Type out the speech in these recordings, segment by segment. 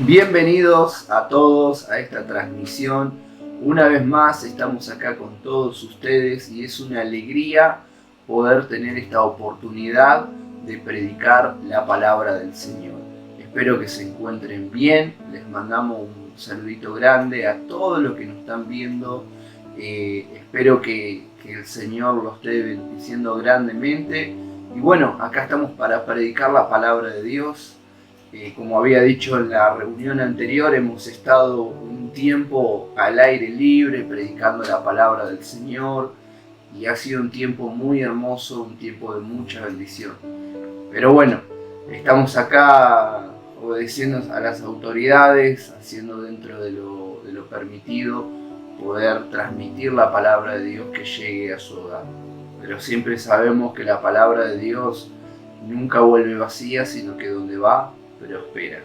Bienvenidos a todos a esta transmisión. Una vez más estamos acá con todos ustedes y es una alegría poder tener esta oportunidad de predicar la palabra del Señor. Espero que se encuentren bien. Les mandamos un saludito grande a todos los que nos están viendo. Espero que el Señor los esté bendiciendo grandemente. Y bueno, acá estamos para predicar la palabra de Dios. Como había dicho en la reunión anterior, hemos estado un tiempo al aire libre predicando la palabra del Señor y ha sido un tiempo muy hermoso, un tiempo de mucha bendición. Pero bueno, estamos acá obedeciendo a las autoridades, haciendo dentro de lo permitido, poder transmitir la palabra de Dios que llegue a su hogar. Pero siempre sabemos que la palabra de Dios nunca vuelve vacía, sino que donde va, prospera.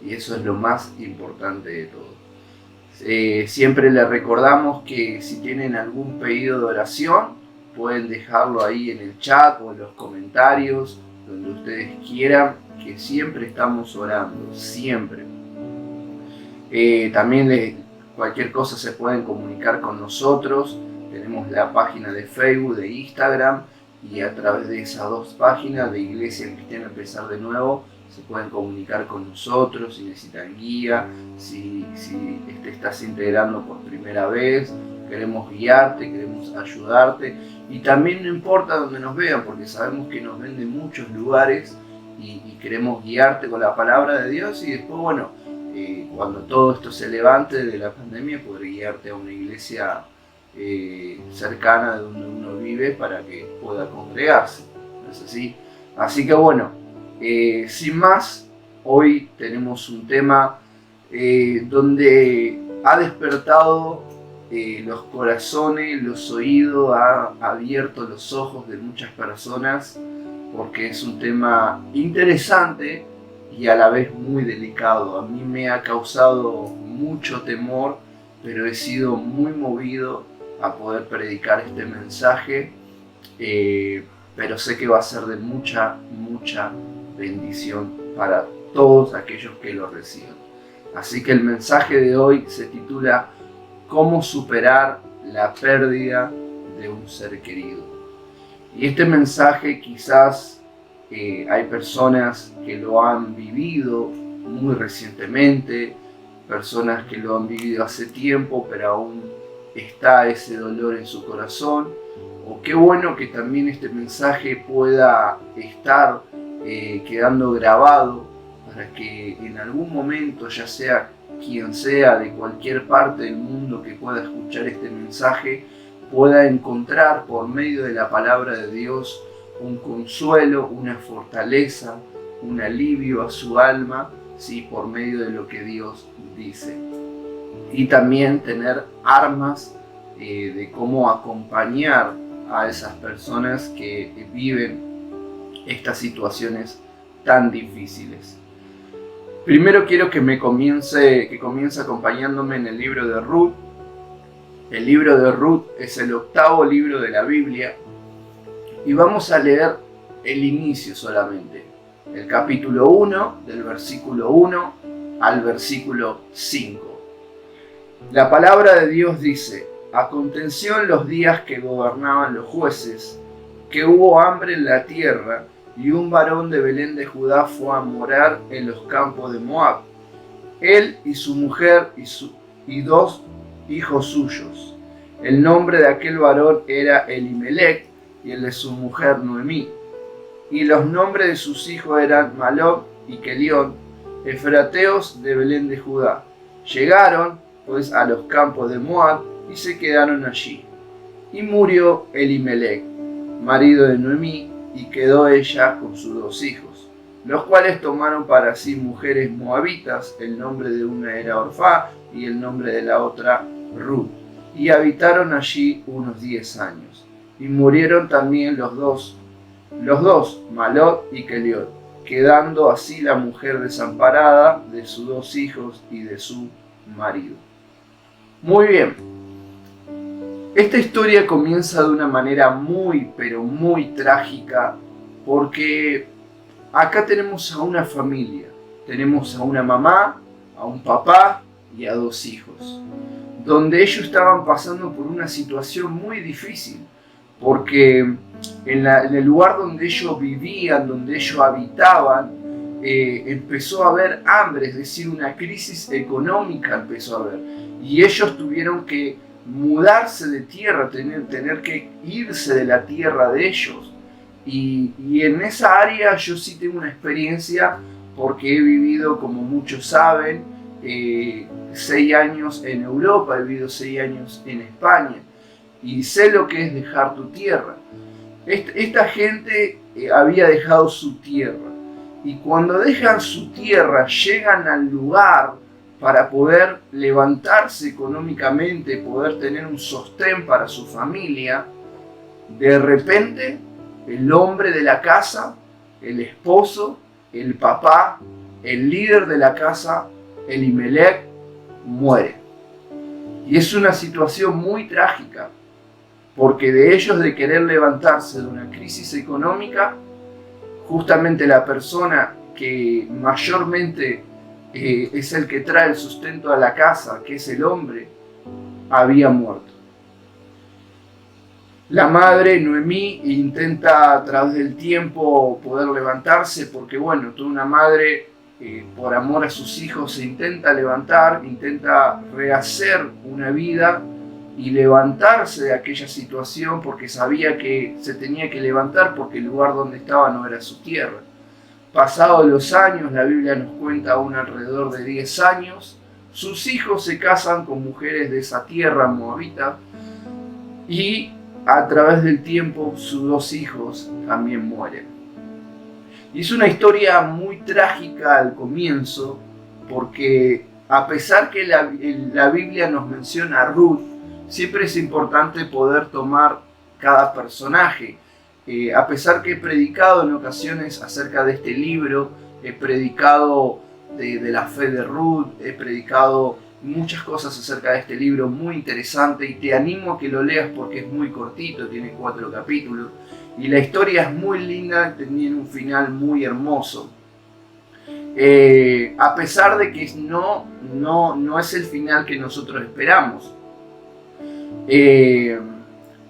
Y eso es lo más importante de todo. Siempre les recordamos que si tienen algún pedido de oración, pueden dejarlo ahí en el chat o en los comentarios, donde ustedes quieran, que siempre estamos orando, siempre. También cualquier cosa se pueden comunicar con nosotros. Tenemos la página de Facebook, de Instagram, y a través de esas dos páginas de Iglesia Cristiana Empezar de Nuevo se pueden comunicar con nosotros si necesitan guía, si te estás integrando por primera vez, queremos guiarte, queremos ayudarte, y también no importa donde nos vean, porque sabemos que nos ven de muchos lugares y queremos guiarte con la palabra de Dios, y después, bueno, cuando todo esto se levante de la pandemia, poder guiarte a una iglesia cercana de donde uno vive para que pueda congregarse, ¿no es así? Así que bueno, sin más, hoy tenemos un tema donde ha despertado los corazones, los oídos, ha abierto los ojos de muchas personas, porque es un tema interesante y a la vez muy delicado. A mí me ha causado mucho temor, pero he sido muy movido a poder predicar este mensaje, pero sé que va a ser de mucha bendición para todos aquellos que lo reciban. Así que el mensaje de hoy se titula ¿Cómo superar la pérdida de un ser querido? Y este mensaje quizás hay personas que lo han vivido muy recientemente, personas que lo han vivido hace tiempo, pero aún está ese dolor en su corazón. O qué bueno que también este mensaje pueda estar quedando grabado para que en algún momento, ya sea quien sea de cualquier parte del mundo que pueda escuchar este mensaje, pueda encontrar por medio de la palabra de Dios un consuelo, una fortaleza, un alivio a su alma, ¿sí? Por medio de lo que Dios dice. Y también tener armas de cómo acompañar a esas personas que viven estas situaciones tan difíciles. Primero quiero que comience acompañándome en el libro de Ruth. El libro de Ruth es el 8º libro de la Biblia y vamos a leer el inicio solamente, el capítulo 1, del versículo 1 al versículo 5. La palabra de Dios dice: aconteció en los días que gobernaban los jueces, que hubo hambre en la tierra, y un varón de Belén de Judá fue a morar en los campos de Moab, él y su mujer y 2 hijos suyos. El nombre de aquel varón era Elimelec, y el de su mujer Noemí. Y los nombres de sus hijos eran Malón y Kelión, efrateos de Belén de Judá. Llegaron pues a los campos de Moab y se quedaron allí. Y murió Elimelec, marido de Noemí, y quedó ella con sus 2 hijos, los cuales tomaron para sí mujeres moabitas. El nombre de una era Orfá y el nombre de la otra Ruth, y habitaron allí unos 10 años. Y murieron también los dos, Malot y Kelión, quedando así la mujer desamparada de sus 2 hijos y de su marido. Muy bien. Esta historia comienza de una manera muy, pero muy trágica, porque acá tenemos a una familia, tenemos a una mamá, a un papá y a 2 hijos, donde ellos estaban pasando por una situación muy difícil, porque en el lugar donde ellos vivían, donde ellos habitaban, empezó a haber hambre, es decir, una crisis económica empezó a haber, y ellos tuvieron que mudarse de tierra, tener que irse de la tierra de ellos. Y en esa área yo sí tengo una experiencia, porque he vivido, como muchos saben, 6 años en Europa, he vivido 6 años en España, y sé lo que es dejar tu tierra. Esta gente había dejado su tierra, y cuando dejan su tierra llegan al lugar para poder levantarse económicamente, poder tener un sostén para su familia. De repente el hombre de la casa, el esposo, el papá, el líder de la casa, Elimelech, muere. Y es una situación muy trágica, porque de ellos, de querer levantarse de una crisis económica, justamente la persona que mayormente es el que trae el sustento a la casa, que es el hombre, había muerto. La madre, Noemí, intenta a través del tiempo poder levantarse, porque bueno, toda una madre por amor a sus hijos se intenta levantar, intenta rehacer una vida y levantarse de aquella situación, porque sabía que se tenía que levantar, porque el lugar donde estaba no era su tierra. Pasados los años, la Biblia nos cuenta aún alrededor de 10 años, sus hijos se casan con mujeres de esa tierra moabita, y a través del tiempo sus 2 hijos también mueren. Y es una historia muy trágica al comienzo, porque a pesar que la Biblia nos menciona a Ruth, siempre es importante poder tomar cada personaje. A pesar que he predicado en ocasiones acerca de este libro, he predicado de la fe de Ruth, he predicado muchas cosas acerca de este libro muy interesante, y te animo a que lo leas porque es muy cortito, tiene 4 capítulos, y la historia es muy linda, tiene un final muy hermoso. A pesar de que no es el final que nosotros esperamos.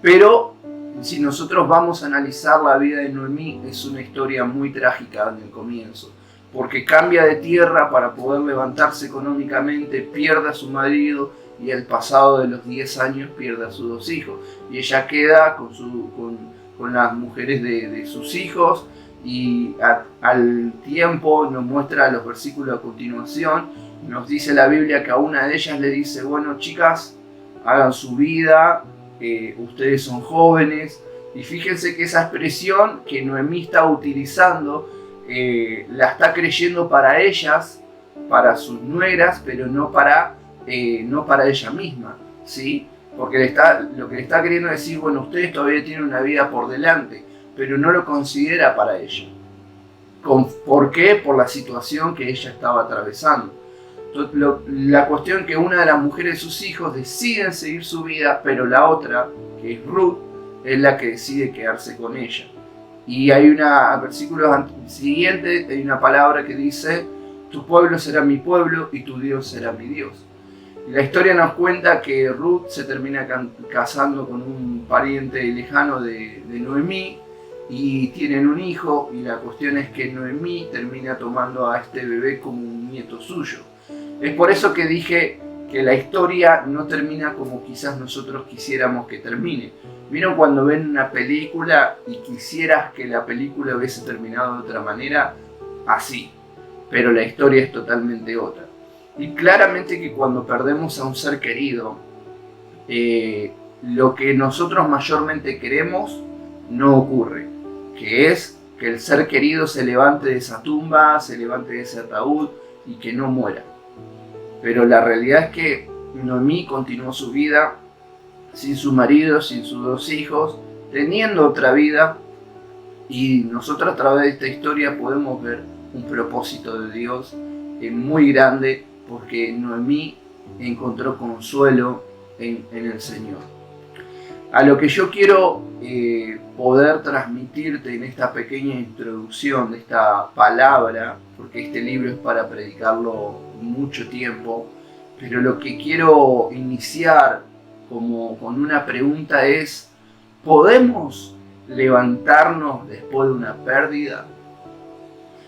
Pero si nosotros vamos a analizar la vida de Noemí, es una historia muy trágica en el comienzo, porque cambia de tierra para poder levantarse económicamente, pierde a su marido, y al pasado de los 10 años pierde a sus 2 hijos, y ella queda con las mujeres de sus hijos, y al tiempo nos muestra los versículos a continuación, nos dice la Biblia que a una de ellas le dice: bueno, chicas, hagan su vida, ustedes son jóvenes. Y fíjense que esa expresión que Noemí está utilizando, la está creyendo para ellas, para sus nueras, pero no para ella misma, ¿sí? Porque lo que le está queriendo decir: bueno, ustedes todavía tienen una vida por delante, pero no lo considera para ella. ¿Por qué? Por la situación que ella estaba atravesando. La cuestión que una de las mujeres de sus hijos deciden seguir su vida, pero la otra, que es Ruth, es la que decide quedarse con ella. Y hay versículo siguiente, hay una palabra que dice: tu pueblo será mi pueblo y tu Dios será mi Dios. Y la historia nos cuenta que Ruth se termina casando con un pariente lejano de Noemí, y tienen un hijo, y la cuestión es que Noemí termina tomando a este bebé como un nieto suyo. Es por eso que dije que la historia no termina como quizás nosotros quisiéramos que termine. ¿Vieron cuando ven una película y quisieras que la película hubiese terminado de otra manera? Así. Pero la historia es totalmente otra. Y claramente que cuando perdemos a un ser querido, lo que nosotros mayormente queremos no ocurre, que es que el ser querido se levante de esa tumba, se levante de ese ataúd y que no muera. Pero la realidad es que Noemí continuó su vida sin su marido, sin sus 2 hijos, teniendo otra vida, y nosotros a través de esta historia podemos ver un propósito de Dios muy grande, porque Noemí encontró consuelo en el Señor. A lo que yo quiero poder transmitirte en esta pequeña introducción de esta palabra, porque este libro es para predicarlo mucho tiempo, pero lo que quiero iniciar con una pregunta es: ¿podemos levantarnos después de una pérdida?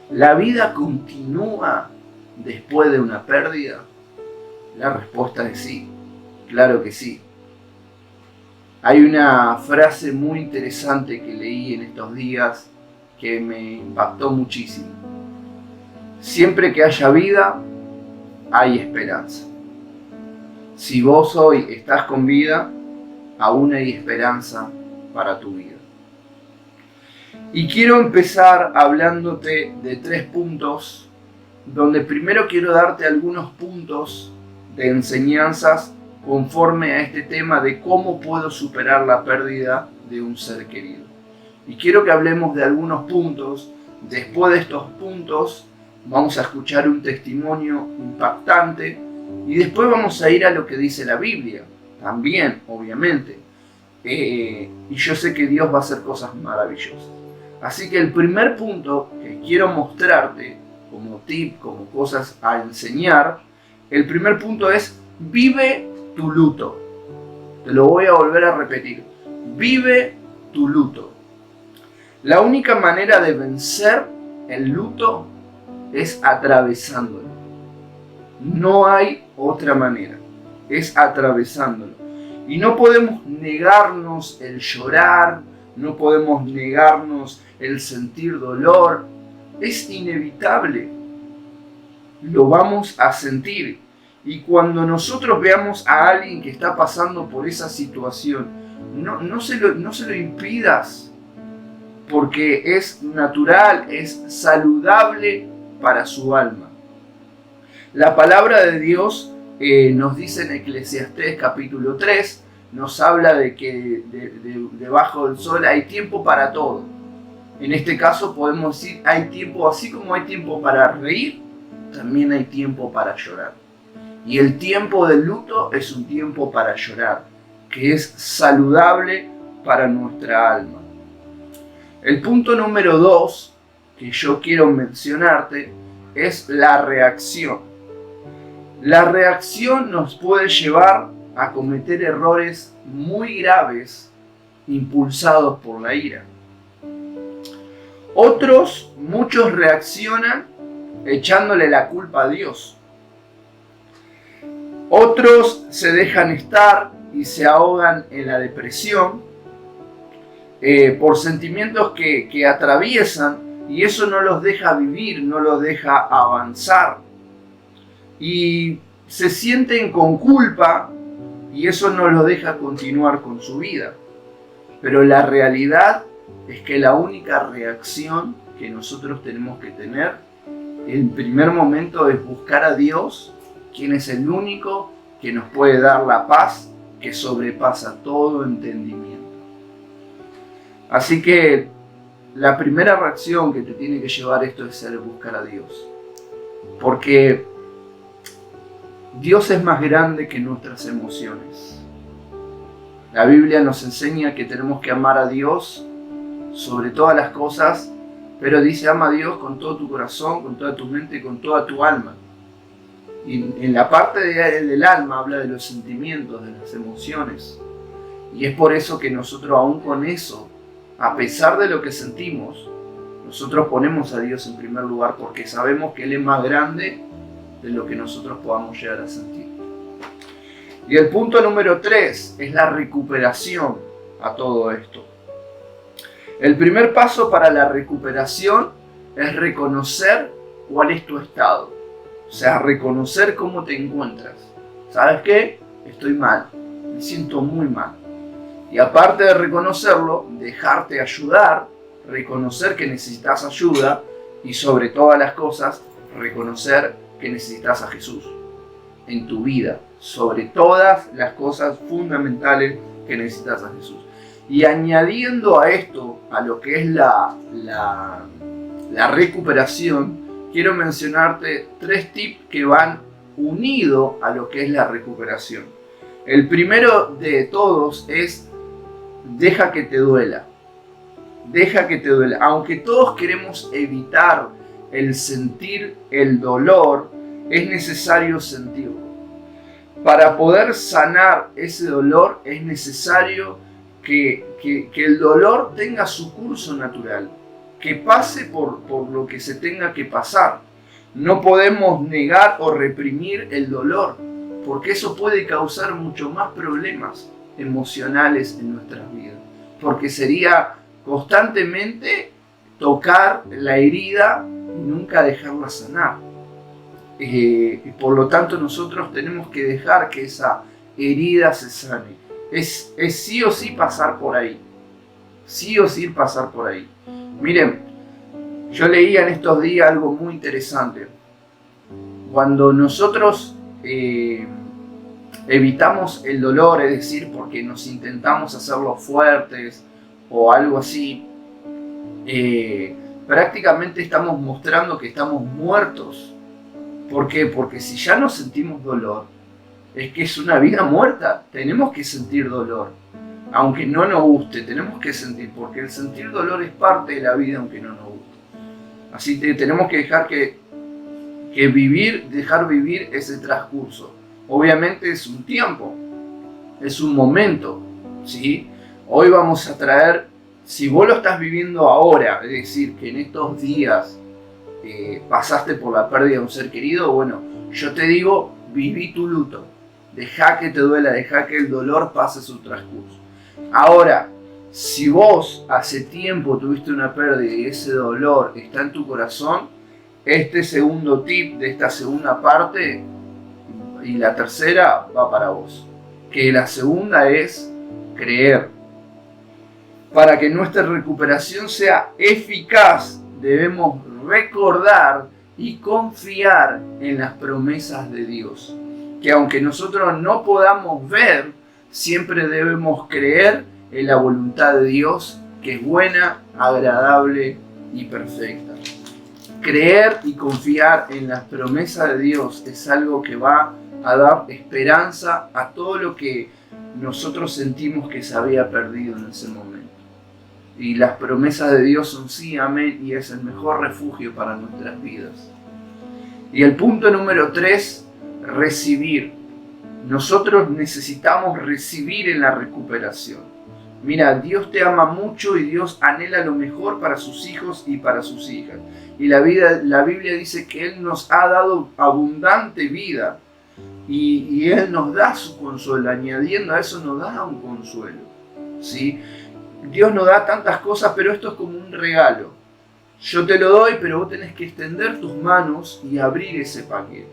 ¿La vida continúa después de una pérdida? La respuesta es sí, claro que sí. Hay una frase muy interesante que leí en estos días que me impactó muchísimo. Siempre que haya vida, hay esperanza. Si vos hoy estás con vida, aún hay esperanza para tu vida. Y quiero empezar hablándote de 3 puntos, donde primero quiero darte algunos puntos de enseñanzas conforme a este tema de cómo puedo superar la pérdida de un ser querido. Y quiero que hablemos de algunos puntos. Después de estos puntos vamos a escuchar un testimonio impactante y después vamos a ir a lo que dice la Biblia, también, obviamente. Y yo sé que Dios va a hacer cosas maravillosas. Así que el primer punto que quiero mostrarte como tip, como cosas a enseñar, el primer punto es: vive tu luto. Te lo voy a volver a repetir. Vive tu luto. La única manera de vencer el luto es atravesándolo. No hay otra manera. Es atravesándolo. Y no podemos negarnos el llorar, no podemos negarnos el sentir dolor. Es inevitable. Lo vamos a sentir. Y cuando nosotros veamos a alguien que está pasando por esa situación, no se lo impidas, porque es natural, es saludable para su alma. La palabra de Dios nos dice en Eclesiastés capítulo 3, nos habla de que debajo del sol hay tiempo para todo. En este caso podemos decir, hay tiempo, así como hay tiempo para reír, también hay tiempo para llorar. Y el tiempo del luto es un tiempo para llorar, que es saludable para nuestra alma. El punto número 2 que yo quiero mencionarte es la reacción. La reacción nos puede llevar a cometer errores muy graves impulsados por la ira. Muchos reaccionan echándole la culpa a Dios. Otros se dejan estar y se ahogan en la depresión por sentimientos que atraviesan, y eso no los deja vivir, no los deja avanzar. Y se sienten con culpa y eso no los deja continuar con su vida. Pero la realidad es que la única reacción que nosotros tenemos que tener en primer momento es buscar a Dios, quien es el único que nos puede dar la paz que sobrepasa todo entendimiento. Así que la primera reacción que te tiene que llevar esto es el buscar a Dios. Porque Dios es más grande que nuestras emociones. La Biblia nos enseña que tenemos que amar a Dios sobre todas las cosas, pero dice: ama a Dios con todo tu corazón, con toda tu mente y con toda tu alma. Y en la parte del alma habla de los sentimientos, de las emociones. Y es por eso que nosotros, aún con eso, a pesar de lo que sentimos, nosotros ponemos a Dios en primer lugar, porque sabemos que Él es más grande de lo que nosotros podamos llegar a sentir. Y el punto número 3 es la recuperación a todo esto. El primer paso para la recuperación es reconocer cuál es tu estado. O sea, reconocer cómo te encuentras. ¿Sabes qué? Estoy mal. Me siento muy mal. Y aparte de reconocerlo, dejarte ayudar, reconocer que necesitas ayuda y sobre todas las cosas, reconocer que necesitas a Jesús en tu vida. Sobre todas las cosas fundamentales que necesitas a Jesús. Y añadiendo a esto, a lo que es la recuperación, quiero mencionarte 3 tips que van unidos a lo que es la recuperación. El primero de todos es deja que te duela. Deja que te duela. Aunque todos queremos evitar el sentir el dolor, es necesario sentirlo. Para poder sanar ese dolor es necesario que el dolor tenga su curso natural, que pase por lo que se tenga que pasar. No podemos negar o reprimir el dolor, porque eso puede causar mucho más problemas emocionales en nuestras vidas, porque sería constantemente tocar la herida y nunca dejarla sanar. Por lo tanto, nosotros tenemos que dejar que esa herida se sane. Es sí o sí pasar por ahí. Sí o sí pasar por ahí. Miren, yo leía en estos días algo muy interesante. Cuando nosotros evitamos el dolor, es decir, porque nos intentamos hacerlo fuertes o algo así, prácticamente estamos mostrando que estamos muertos. ¿Por qué? Porque si ya no sentimos dolor, es que es una vida muerta. Tenemos que sentir dolor. Aunque no nos guste, tenemos que sentir, porque el sentir dolor es parte de la vida aunque no nos guste. Así que tenemos que dejar dejar vivir ese transcurso. Obviamente es un tiempo, es un momento, ¿sí? Hoy vamos a traer, si vos lo estás viviendo ahora, es decir, que en estos días pasaste por la pérdida de un ser querido, bueno, yo te digo, viví tu luto, deja que te duela, deja que el dolor pase su transcurso. Ahora, si vos hace tiempo tuviste una pérdida y ese dolor está en tu corazón, este segundo tip de esta segunda parte y la tercera va para vos. Que la segunda es creer. Para que nuestra recuperación sea eficaz, debemos recordar y confiar en las promesas de Dios. Que aunque nosotros no podamos ver, siempre debemos creer en la voluntad de Dios, que es buena, agradable y perfecta. Creer y confiar en las promesas de Dios es algo que va a dar esperanza a todo lo que nosotros sentimos que se había perdido en ese momento. Y las promesas de Dios son sí, amén, y es el mejor refugio para nuestras vidas. Y el punto número 3, recibir. Nosotros necesitamos recibir en la recuperación. Mira, Dios te ama mucho y Dios anhela lo mejor para sus hijos y para sus hijas. Y la Biblia dice que Él nos ha dado abundante vida y Él nos da su consuelo. Añadiendo a eso nos da un consuelo, ¿sí? Dios nos da tantas cosas, pero esto es como un regalo. Yo te lo doy, pero vos tenés que extender tus manos y abrir ese paquete.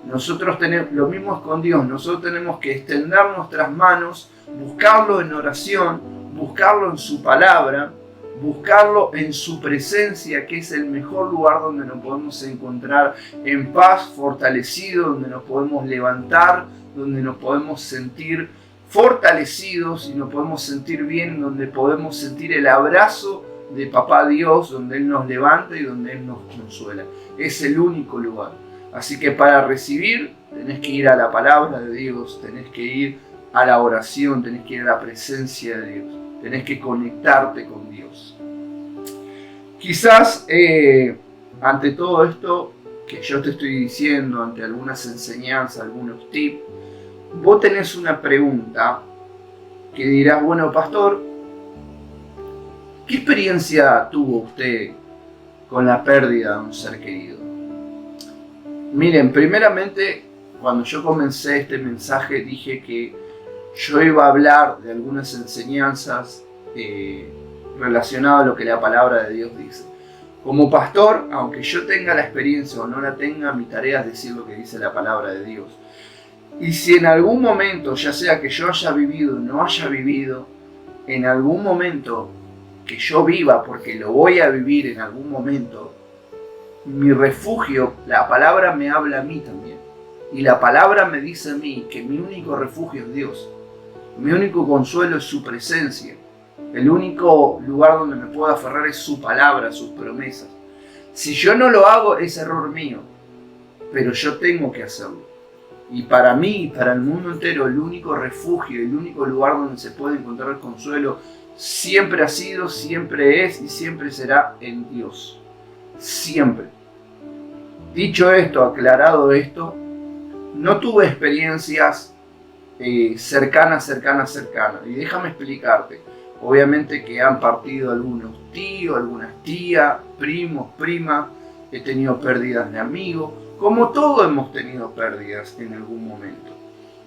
Nosotros tenemos lo mismo con Dios. Nosotros tenemos que extender nuestras manos, buscarlo en oración, buscarlo en su palabra, buscarlo en su presencia, que es el mejor lugar donde nos podemos encontrar en paz, fortalecido, donde nos podemos levantar, donde nos podemos sentir fortalecidos y nos podemos sentir bien, donde podemos sentir el abrazo de Papá Dios, donde Él nos levanta y donde Él nos consuela. Es el único lugar. Así que para recibir tenés que ir a la palabra de Dios, tenés que ir a la oración, tenés que ir a la presencia de Dios, tenés que conectarte con Dios. Quizás ante todo esto que yo te estoy diciendo, ante algunas enseñanzas, algunos tips, vos tenés una pregunta que dirás, bueno, pastor, ¿qué experiencia tuvo usted con la pérdida de un ser querido? Miren, primeramente, cuando yo comencé este mensaje dije que yo iba a hablar de algunas enseñanzas relacionadas a lo que la palabra de Dios dice. Como pastor, aunque yo tenga la experiencia o no la tenga, mi tarea es decir lo que dice la palabra de Dios. Y si en algún momento, ya sea que yo haya vivido o no haya vivido, en algún momento que yo viva, porque lo voy a vivir en algún momento, mi refugio, la palabra me habla a mí también. Y la palabra me dice a mí que mi único refugio es Dios. Mi único consuelo es su presencia. El único lugar donde me puedo aferrar es su palabra, sus promesas. Si yo no lo hago, es error mío. Pero yo tengo que hacerlo. Y para mí y para el mundo entero, el único refugio, el único lugar donde se puede encontrar consuelo, siempre ha sido, siempre es y siempre será en Dios. Siempre. Dicho esto, aclarado esto, no tuve experiencias cercanas. Y déjame explicarte. Obviamente que han partido algunos tíos, algunas tías, primos, primas. He tenido pérdidas de amigos. Como todos hemos tenido pérdidas en algún momento.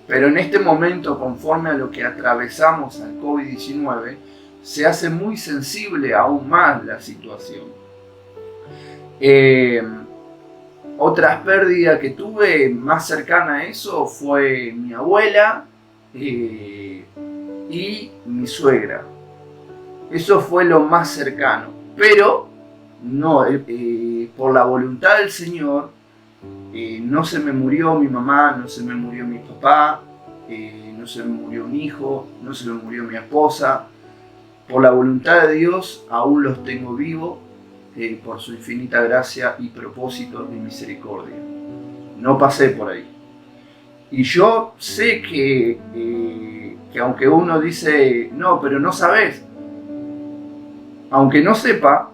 Pero en este momento, conforme a lo que atravesamos al COVID-19, se hace muy sensible aún más la situación. Otras pérdidas que tuve más cercana a eso fue mi abuela y mi suegra. Eso fue lo más cercano. Pero no, por la voluntad del Señor, no se me murió mi mamá, no se me murió mi papá, no se me murió un hijo, no se me murió mi esposa. Por la voluntad de Dios aún los tengo vivos, por su infinita gracia y propósito y misericordia. No pasé por ahí. Y yo sé que aunque uno dice, no, pero no sabes, aunque no sepa,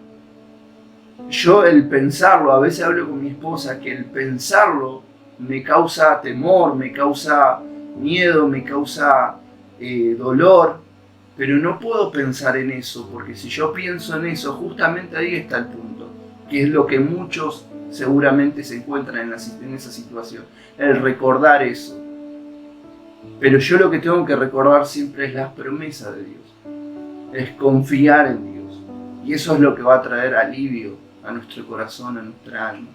yo el pensarlo, a veces hablo con mi esposa, que el pensarlo me causa temor, me causa miedo, me causa dolor, pero no puedo pensar en eso, porque si yo pienso en eso, justamente ahí está el punto, que es lo que muchos seguramente se encuentran en esa situación, el recordar eso. Pero yo lo que tengo que recordar siempre es las promesas de Dios, es confiar en Dios, y eso es lo que va a traer alivio a nuestro corazón, a nuestra alma.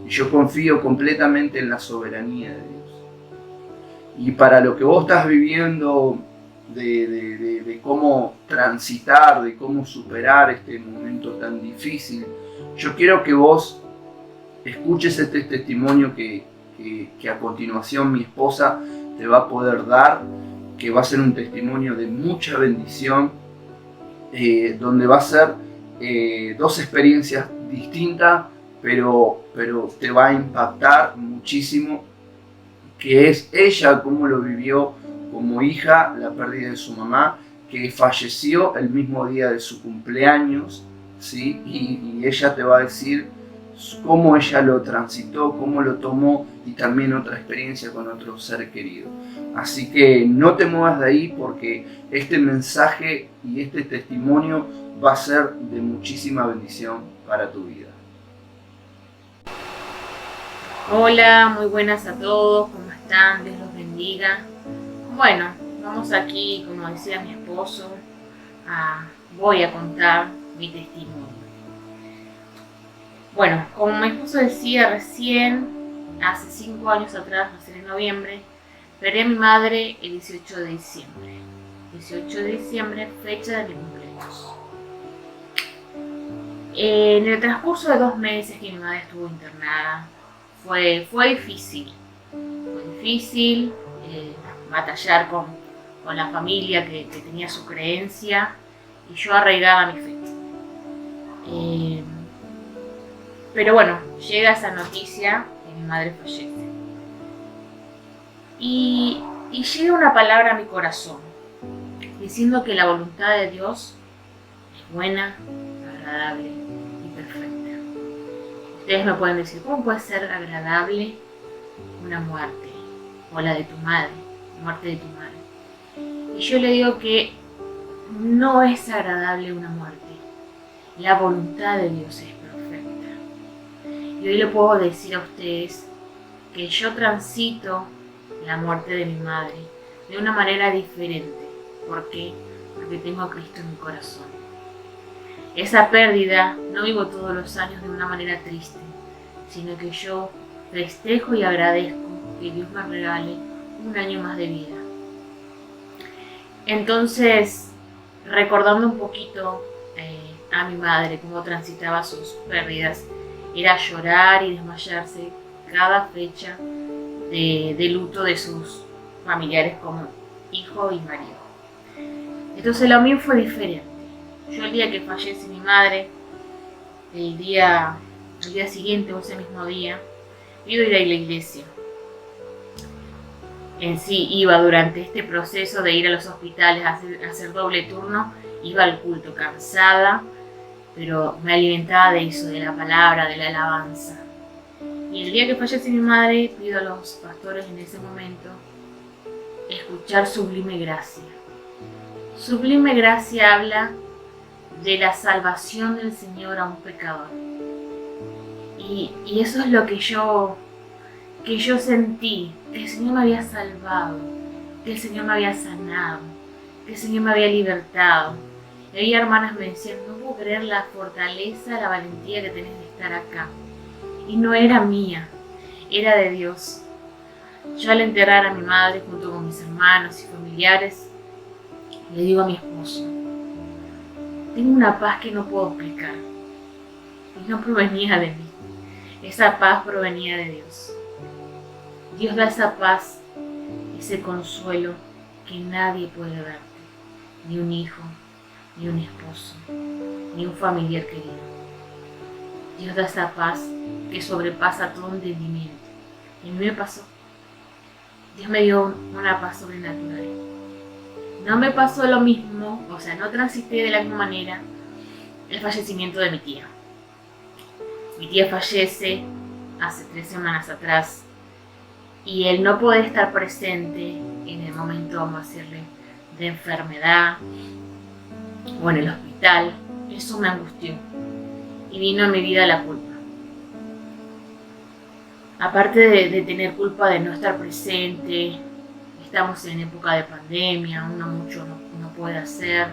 Y yo confío completamente en la soberanía de Dios. Y para lo que vos estás viviendo, de cómo transitar, de cómo superar este momento tan difícil, yo quiero que vos escuches este testimonio que a continuación mi esposa te va a poder dar, que va a ser un testimonio de mucha bendición, donde va a ser dos experiencias distintas, pero te va a impactar muchísimo, que es ella cómo lo vivió como hija, la pérdida de su mamá, que falleció el mismo día de su cumpleaños, ¿sí? Y ella te va a decir cómo ella lo transitó, cómo lo tomó, y también otra experiencia con otro ser querido. Así que no te muevas de ahí, porque este mensaje y este testimonio va a ser de muchísima bendición para tu vida. Hola, muy buenas a todos, ¿cómo están? Dios los bendiga. Bueno, vamos aquí, como decía mi esposo, voy a contar mi testimonio. Bueno, como mi esposo decía recién, hace 5 años atrás, va a ser en noviembre, perdí a mi madre el 18 de diciembre. 18 de diciembre, fecha de mi cumpleaños. En el transcurso de 2 meses que mi madre estuvo internada, fue difícil. Fue difícil batallar con la familia que tenía su creencia, y yo arraigaba mi fe. Pero bueno, llega esa noticia que mi madre fallece. Y llega una palabra a mi corazón, diciendo que la voluntad de Dios es buena, agradable y perfecta. Ustedes me pueden decir, ¿cómo puede ser agradable una muerte? O la de tu madre, la muerte de tu madre. Y yo le digo que no es agradable una muerte. La voluntad de Dios es perfecta. Y hoy le puedo decir a ustedes que yo transito la muerte de mi madre de una manera diferente. ¿Por qué? Porque tengo a Cristo en mi corazón. Esa pérdida no vivo todos los años de una manera triste, sino que yo festejo y agradezco que Dios me regale un año más de vida. Entonces, recordando un poquito a mi madre, cómo transitaba sus pérdidas, era llorar y desmayarse cada fecha de luto de sus familiares como hijo y marido. Entonces lo mío fue diferente. Yo el día que fallece mi madre, el día siguiente o ese mismo día, pido ir a la iglesia. en sí iba durante este proceso de ir a los hospitales a hacer doble turno, iba al culto cansada, pero me alimentaba de eso, de la palabra, de la alabanza. Y el día que fallece mi madre, pido a los pastores en ese momento escuchar Sublime Gracia. Sublime Gracia habla de la salvación del Señor a un pecador. Y eso es lo que yo sentí, que el Señor me había salvado, que el Señor me había sanado, que el Señor me había libertado. Y había hermanas que me decían, no puedo creer la fortaleza, la valentía que tenés de estar acá. Y no era mía, era de Dios. Yo al enterrar a mi madre junto con mis hermanos y familiares, le digo a mi esposo, tengo una paz que no puedo explicar. Y no provenía de mí. Esa paz provenía de Dios. Dios da esa paz, ese consuelo que nadie puede darte. Ni un hijo, ni un esposo, ni un familiar querido. Dios da esa paz que sobrepasa todo entendimiento. Y a mí me pasó. Dios me dio una paz sobrenatural. No me pasó lo mismo, o sea, no transité de la misma manera el fallecimiento de mi tía. Mi tía fallece hace 3 semanas atrás y el no poder estar presente en el momento, vamos a decirle, de enfermedad o en el hospital, eso me angustió y vino a mi vida la culpa. Aparte de tener culpa de no estar presente, estamos en época de pandemia, uno mucho no puede hacer.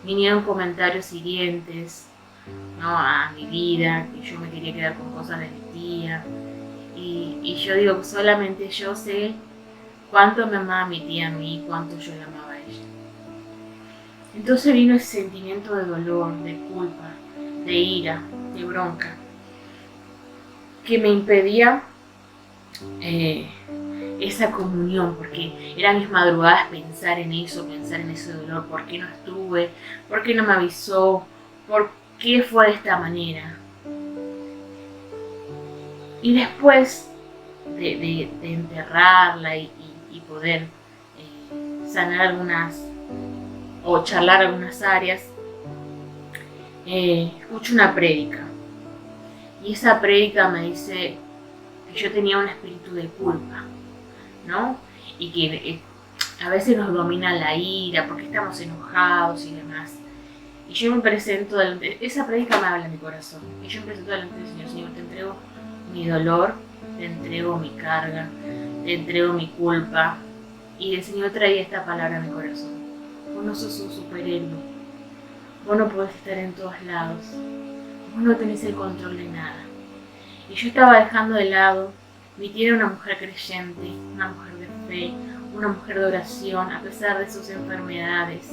Vinieron comentarios hirientes, ¿no?, a mi vida, que yo me quería quedar con cosas de mi tía. Y yo digo que solamente yo sé cuánto me amaba mi tía a mí, cuánto yo la amaba a ella. Entonces vino ese sentimiento de dolor, de culpa, de ira, de bronca, que me impedía esa comunión, porque eran mis madrugadas pensar en eso, pensar en ese dolor, por qué no estuve, por qué no me avisó, por qué fue de esta manera. Y después de enterrarla y poder sanar algunas o charlar algunas áreas, escucho una prédica. Y esa prédica me dice que yo tenía un espíritu de culpa, ¿no? Y que a veces nos domina la ira porque estamos enojados y demás. Y yo me presento delante, esa prédica me habla en mi corazón. Y yo me presento delante del Señor. Señor, te entrego mi dolor, te entrego mi carga, te entrego mi culpa. Y el Señor traía esta palabra a mi corazón. Vos no sos un superhéroe. Vos no podés estar en todos lados. Vos no tenés el control de nada. Y yo estaba dejando de lado. Mi tía era una mujer creyente, una mujer de fe, una mujer de oración, a pesar de sus enfermedades.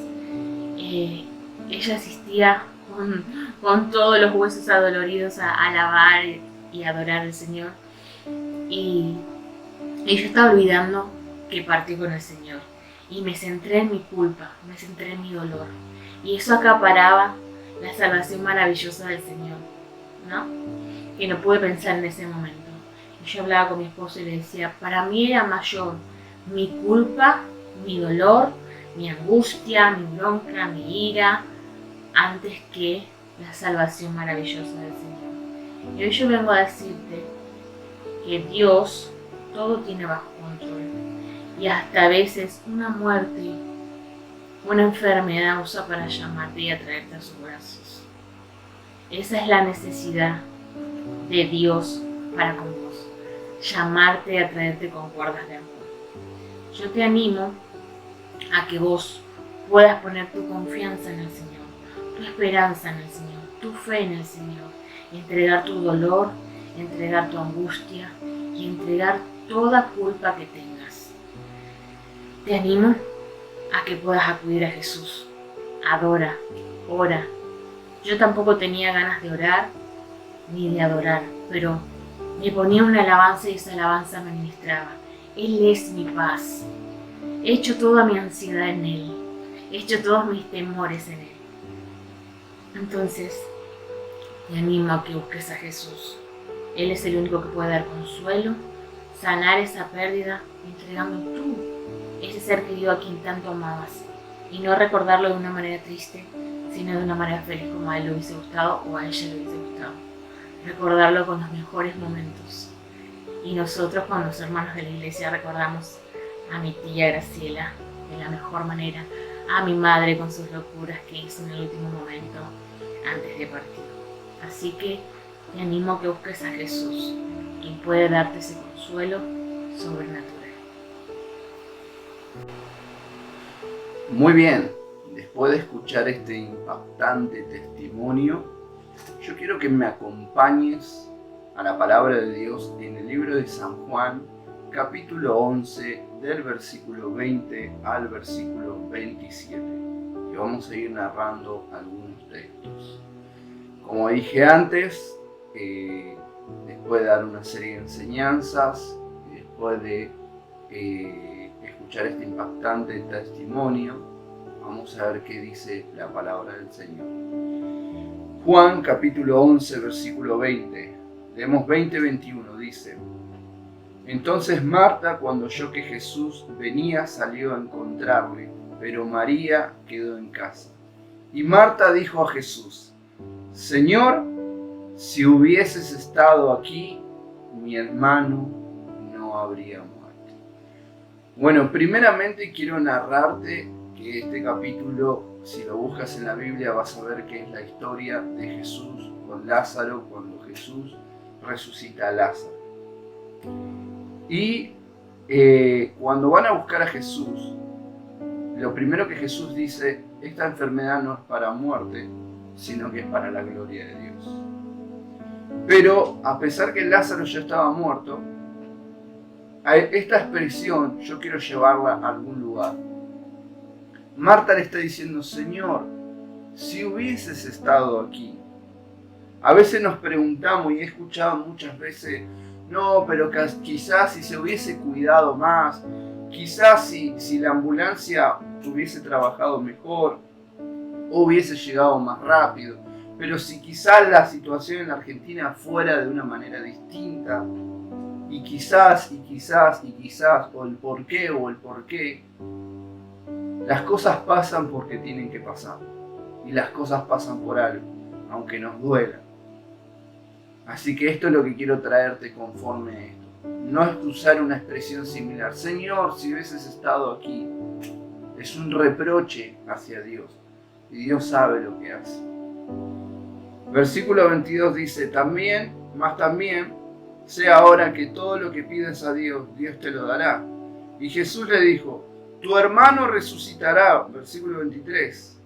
Ella asistía con todos los huesos adoloridos a alabar y adorar al Señor. Y yo estaba olvidando que partí con el Señor. Y me centré en mi culpa, me centré en mi dolor. Y eso acaparaba la salvación maravillosa del Señor, ¿no? Que no pude pensar en ese momento. Y yo hablaba con mi esposo y le decía, para mí era mayor mi culpa, mi dolor, mi angustia, mi bronca, mi ira, antes que la salvación maravillosa del Señor. Y hoy yo vengo a decirte que Dios todo tiene bajo control. Y hasta a veces una muerte, una enfermedad usa para llamarte y atraerte a sus brazos. Esa es la necesidad de Dios para con vos. Llamarte y atraerte con cuerdas de amor. Yo te animo a que vos puedas poner tu confianza en el Señor, tu esperanza en el Señor, tu fe en el Señor, y entregar tu dolor, entregar tu angustia y entregar toda culpa que tengas. Te animo a que puedas acudir a Jesús. Adora, ora. Yo tampoco tenía ganas de orar ni de adorar, pero me ponía una alabanza y esa alabanza me ministraba. Él es mi paz. He hecho toda mi ansiedad en Él. He hecho todos mis temores en Él. Entonces, te animo a que busques a Jesús. Él es el único que puede dar consuelo, sanar esa pérdida entregando tú ese ser querido a quien tanto amabas y no recordarlo de una manera triste, sino de una manera feliz como a él le hubiese gustado o a ella le hubiese gustado. Recordarlo con los mejores momentos. Y nosotros con los hermanos de la iglesia recordamos a mi tía Graciela de la mejor manera, a mi madre con sus locuras que hizo en el último momento antes de partir. Así que te animo a que busques a Jesús, quien puede darte ese consuelo sobrenatural. Muy bien, después de escuchar este impactante testimonio, yo quiero que me acompañes a la palabra de Dios en el libro de San Juan, capítulo 11, del versículo 20 al versículo 27. Y vamos a ir narrando algunos textos. Como dije antes, después de dar una serie de enseñanzas, después de escuchar este impactante testimonio, vamos a ver qué dice la palabra del Señor. Juan capítulo 11, versículo 20. Leemos 20-21, dice: Entonces Marta, cuando oyó que Jesús venía, salió a encontrarle, pero María quedó en casa. Y Marta dijo a Jesús: Señor, si hubieses estado aquí, mi hermano no habría muerto. Bueno, primeramente quiero narrarte que este capítulo, si lo buscas en la Biblia, vas a ver que es la historia de Jesús con Lázaro, cuando Jesús resucita a Lázaro. Y cuando van a buscar a Jesús, lo primero que Jesús dice: esta enfermedad no es para muerte, sino que es para la gloria de Dios. Pero a pesar que Lázaro ya estaba muerto, esta expresión yo quiero llevarla a algún lugar. Marta le está diciendo: Señor, si hubieses estado aquí. A veces nos preguntamos, y he escuchado muchas veces: no, pero quizás si se hubiese cuidado más, quizás si la ambulancia hubiese trabajado mejor, o hubiese llegado más rápido, pero si quizás la situación en la Argentina fuera de una manera distinta, y quizás, o el por qué, las cosas pasan porque tienen que pasar, y las cosas pasan por algo, aunque nos duela. Así que esto es lo que quiero traerte conforme a esto. No es usar una expresión similar: Señor, si hubieses estado aquí. Es un reproche hacia Dios. Y Dios sabe lo que hace. Versículo 22 dice: también, sé ahora que todo lo que pides a Dios, Dios te lo dará. Y Jesús le dijo: tu hermano resucitará. Versículo 23.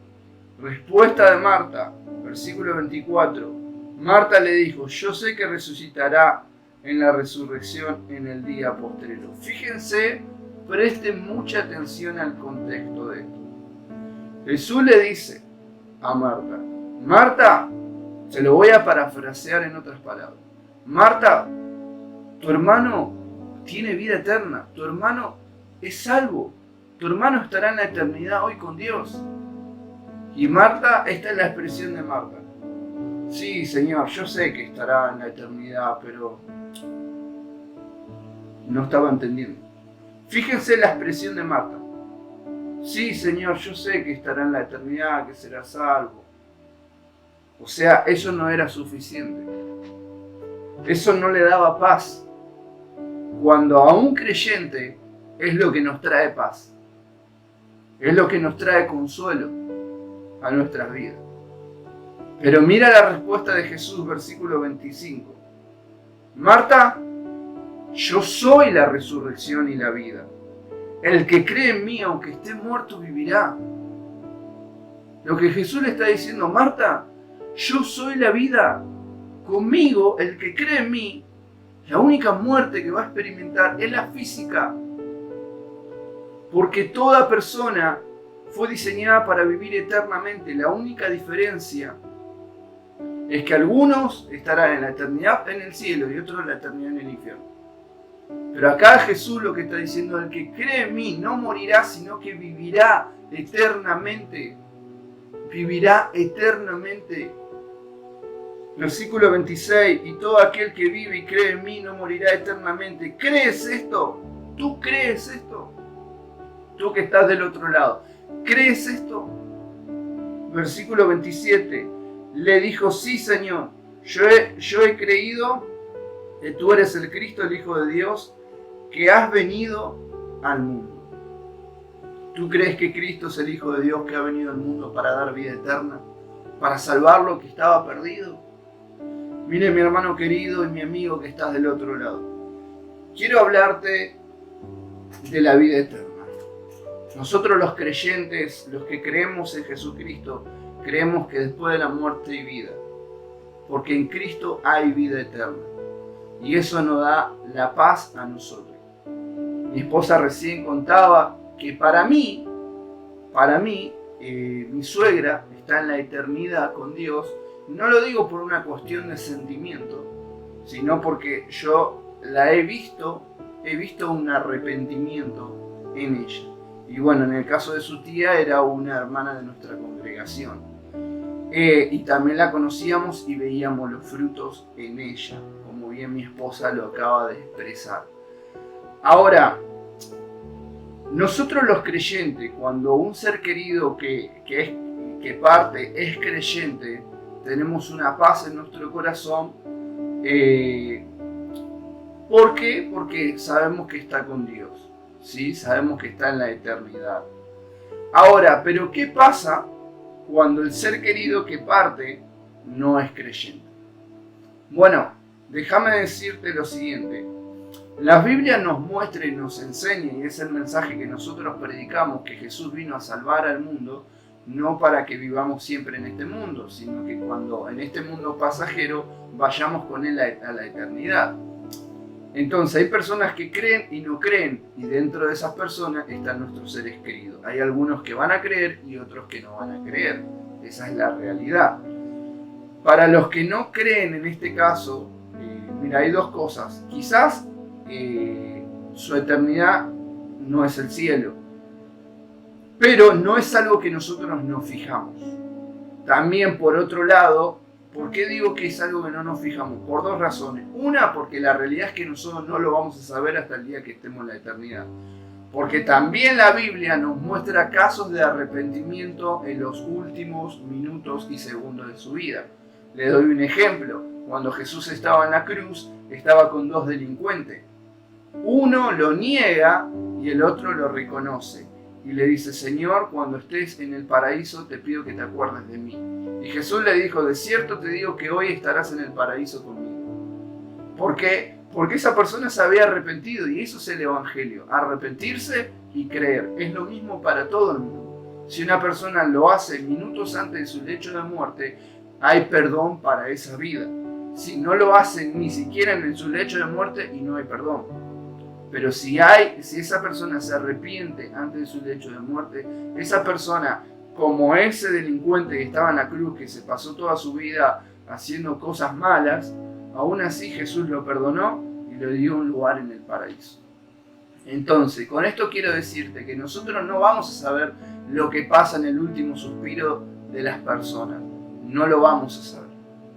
Respuesta de Marta. Versículo 24. Marta le dijo: yo sé que resucitará en la resurrección en el día postrero. Fíjense, presten mucha atención al contexto de esto. Jesús le dice a Marta: Marta, se lo voy a parafrasear en otras palabras. Marta, tu hermano tiene vida eterna, tu hermano es salvo, tu hermano estará en la eternidad hoy con Dios. Y Marta, esta es la expresión de Marta: sí, Señor, yo sé que estará en la eternidad, pero no estaba entendiendo. Fíjense la expresión de Marta: sí, Señor, yo sé que estará en la eternidad, que será salvo. O sea, eso no era suficiente. Eso no le daba paz. Cuando a un creyente es lo que nos trae paz. Es lo que nos trae consuelo a nuestras vidas. Pero mira la respuesta de Jesús, versículo 25. Marta, yo soy la resurrección y la vida. El que cree en mí, aunque esté muerto, vivirá. Lo que Jesús le está diciendo: Marta, yo soy la vida. Conmigo, el que cree en mí, la única muerte que va a experimentar es la física. Porque toda persona fue diseñada para vivir eternamente. La única diferencia es que algunos estarán en la eternidad en el cielo y otros en la eternidad en el infierno. Pero acá Jesús lo que está diciendo: el que cree en mí no morirá, sino que vivirá eternamente. Vivirá eternamente. Versículo 26, y todo aquel que vive y cree en mí no morirá eternamente. ¿Crees esto? ¿Tú crees esto? Tú que estás del otro lado, ¿crees esto? Versículo 27, le dijo, sí Señor, yo he creído que tú eres el Cristo, el Hijo de Dios, que has venido al mundo. ¿Tú crees que Cristo es el Hijo de Dios que ha venido al mundo para dar vida eterna? ¿Para salvar lo que estaba perdido? Mire, mi hermano querido y mi amigo que estás del otro lado. Quiero hablarte de la vida eterna. Nosotros los creyentes, los que creemos en Jesucristo, creemos que después de la muerte hay vida. Porque en Cristo hay vida eterna. Y eso nos da la paz a nosotros. Mi esposa recién contaba que para mí, mi suegra está en la eternidad con Dios. No lo digo por una cuestión de sentimiento, sino porque yo la he visto un arrepentimiento en ella. Y bueno, en el caso de su tía era una hermana de nuestra congregación. Y también la conocíamos y veíamos los frutos en ella, como bien mi esposa lo acaba de expresar. Ahora, nosotros los creyentes, cuando un ser querido que parte es creyente, tenemos una paz en nuestro corazón. ¿Por qué? Porque sabemos que está con Dios, ¿sí? Sabemos que está en la eternidad. Ahora, ¿pero qué pasa cuando el ser querido que parte no es creyente? Bueno, déjame decirte lo siguiente. La Biblia nos muestra y nos enseña, y es el mensaje que nosotros predicamos, que Jesús vino a salvar al mundo, no para que vivamos siempre en este mundo, sino que cuando en este mundo pasajero vayamos con Él a la eternidad. Entonces hay personas que creen y no creen, y dentro de esas personas están nuestros seres queridos. Hay algunos que van a creer y otros que no van a creer. Esa es la realidad. Para los que no creen en este caso, mira, hay dos cosas. Quizás su eternidad no es el cielo, pero no es algo que nosotros nos fijamos. También, por otro lado, ¿por qué digo que es algo que no nos fijamos? Por dos razones. Una, porque la realidad es que nosotros no lo vamos a saber hasta el día que estemos en la eternidad. Porque también la Biblia nos muestra casos de arrepentimiento en los últimos minutos y segundos de su vida. Le doy un ejemplo. Cuando Jesús estaba en la cruz, estaba con dos delincuentes. Uno lo niega y el otro lo reconoce. Y le dice, Señor, cuando estés en el paraíso te pido que te acuerdes de mí. Y Jesús le dijo, de cierto te digo que hoy estarás en el paraíso conmigo. ¿Por qué? Porque esa persona se había arrepentido, y eso es el Evangelio, arrepentirse y creer. Es lo mismo para todo el mundo. Si una persona lo hace minutos antes de su lecho de muerte, hay perdón para esa vida. Si no lo hacen ni siquiera en su lecho de muerte, y no hay perdón. Pero si esa persona se arrepiente antes de su lecho de muerte, esa persona, como ese delincuente que estaba en la cruz, que se pasó toda su vida haciendo cosas malas, aún así Jesús lo perdonó y le dio un lugar en el paraíso. Entonces, con esto quiero decirte que nosotros no vamos a saber lo que pasa en el último suspiro de las personas. No lo vamos a saber.